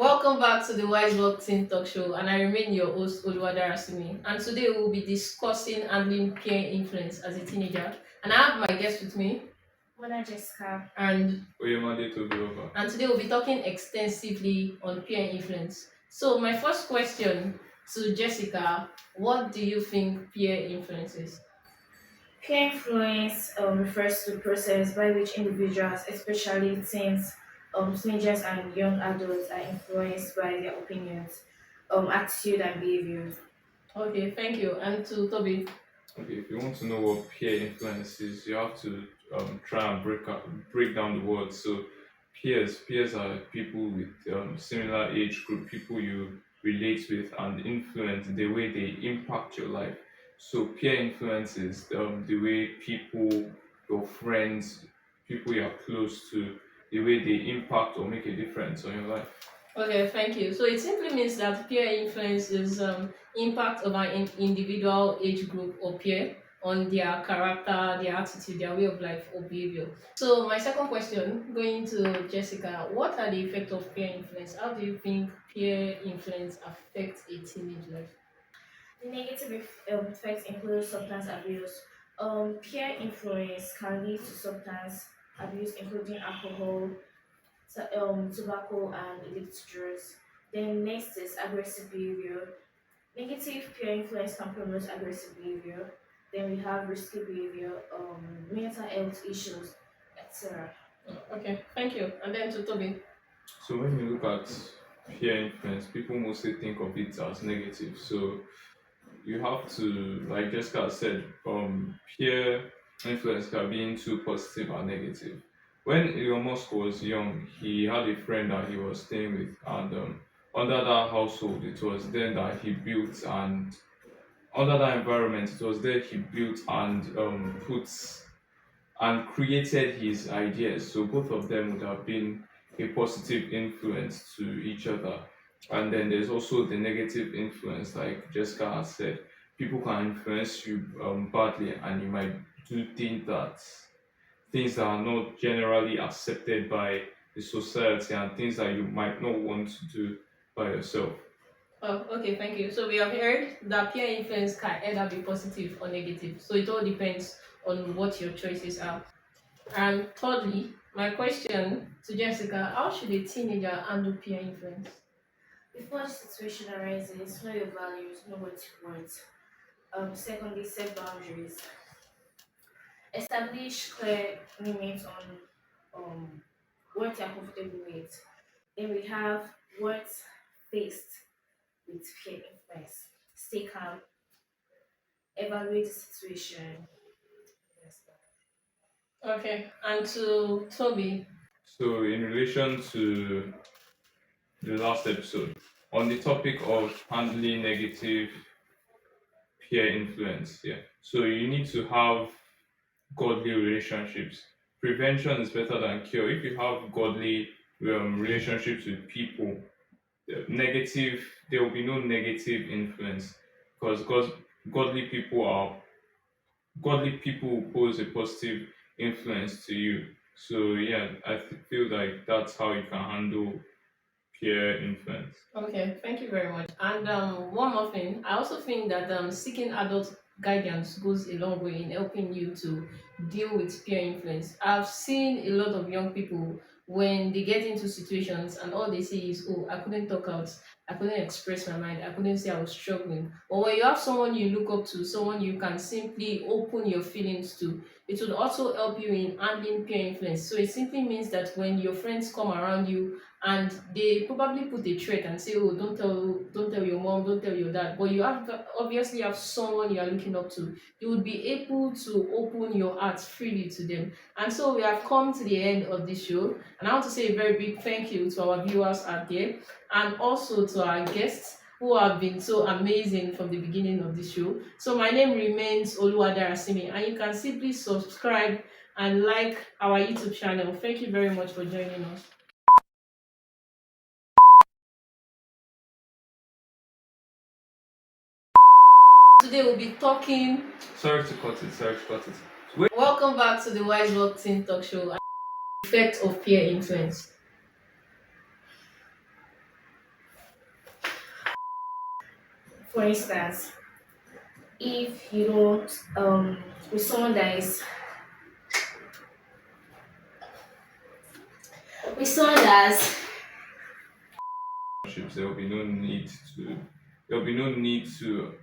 Welcome back to the Wise Work Team Talk Show, and I remain your host Oluwadara Simi. And today we will be discussing handling peer influence as a teenager. And I have my guest with me, Mona Jessica. and Oyemade Tobiloba. today we'll be talking extensively on peer influence. So my first question to Jessica: what do you think peer influence is? Peer influence refers to the process by which individuals, especially teens, teenagers, and young adults, are influenced by their opinions, attitude, and behaviors. Okay, thank you. And to Toby. Okay, if you want to know what peer influence is, you have to try and break down the words. So, peers are people with similar age group, people you relate with and influence the way they impact your life. So, peer influence is the way people, your friends, people you are close to, the way they impact or make a difference on your life. Okay, thank you. So it simply means that peer influence is impact of an individual age group or peer on their character, their attitude, their way of life or behavior. So my second question, going to Jessica, what are the effects of peer influence? How do you think peer influence affects a teenage life? The negative effects include substance abuse. Peer influence can lead to substance abuse, including alcohol, tobacco, and illicit drugs. Then next is aggressive behavior. Negative peer influence can promote aggressive behavior. Then we have risky behavior, mental health issues, etc. Okay, thank you. And then to Toby. So when you look at peer influence, people mostly think of it as negative. So you have to, like Jessica said, peer influence can be into positive and negative. When Elon Musk was young, he had a friend that he was staying with, and under that household, it was then that he built, and under that environment, it was there he built and put and created his ideas. So both of them would have been a positive influence to each other. And then there's also the negative influence, like Jessica has said. People can influence you badly, and you might do things that are not generally accepted by the society, and things that you might not want to do by yourself. Oh, okay, thank you. So we have heard that peer influence can either be positive or negative. So it all depends on what your choices are. And thirdly, my question to Jessica, how should a teenager handle peer influence? Before the situation arises, know your values, know what you want. Secondly, set boundaries. Establish clear limits on what you're comfortable with. Then we have what faced with peer influence. Stay calm, evaluate the situation. Yes. Okay, and to Toby. So, in relation to the last episode, on the topic of handling negative peer influence, yeah. So, you need to have godly relationships. Prevention is better than cure. If you have godly relationships with people, negative there will be no negative influence because godly people are godly people will pose a positive influence to you. So yeah, feel like that's how you can handle peer influence. Okay, thank you very much. And one more thing, I also think that seeking adult guidance goes a long way in helping you to deal with peer influence. I've seen a lot of young people when they get into situations and all they say is, "Oh, I couldn't talk out, I couldn't express my mind, I couldn't say I was struggling." Or when you have someone you look up to, someone you can simply open your feelings to, it will also help you in handling peer influence. So it simply means that when your friends come around you and they probably put a threat and say, "Oh, don't tell your mom, don't tell your dad," but you have obviously have someone you are looking up to, you would be able to open your heart freely to them. And so we have come to the end of this show, and I want to say a very big thank you to our viewers out there, and also to our guests who have been so amazing from the beginning of the show. So my name remains Oluwadarasimi, and you can simply subscribe and like our YouTube channel. Thank you very much for joining us. Today we'll be talking. Sorry to cut it. Welcome back to the Wise Work Team Talk Show. Effect of peer influence. For instance, if you don't with someone that is with someone that's Relationships, there will be no need to there will be no need to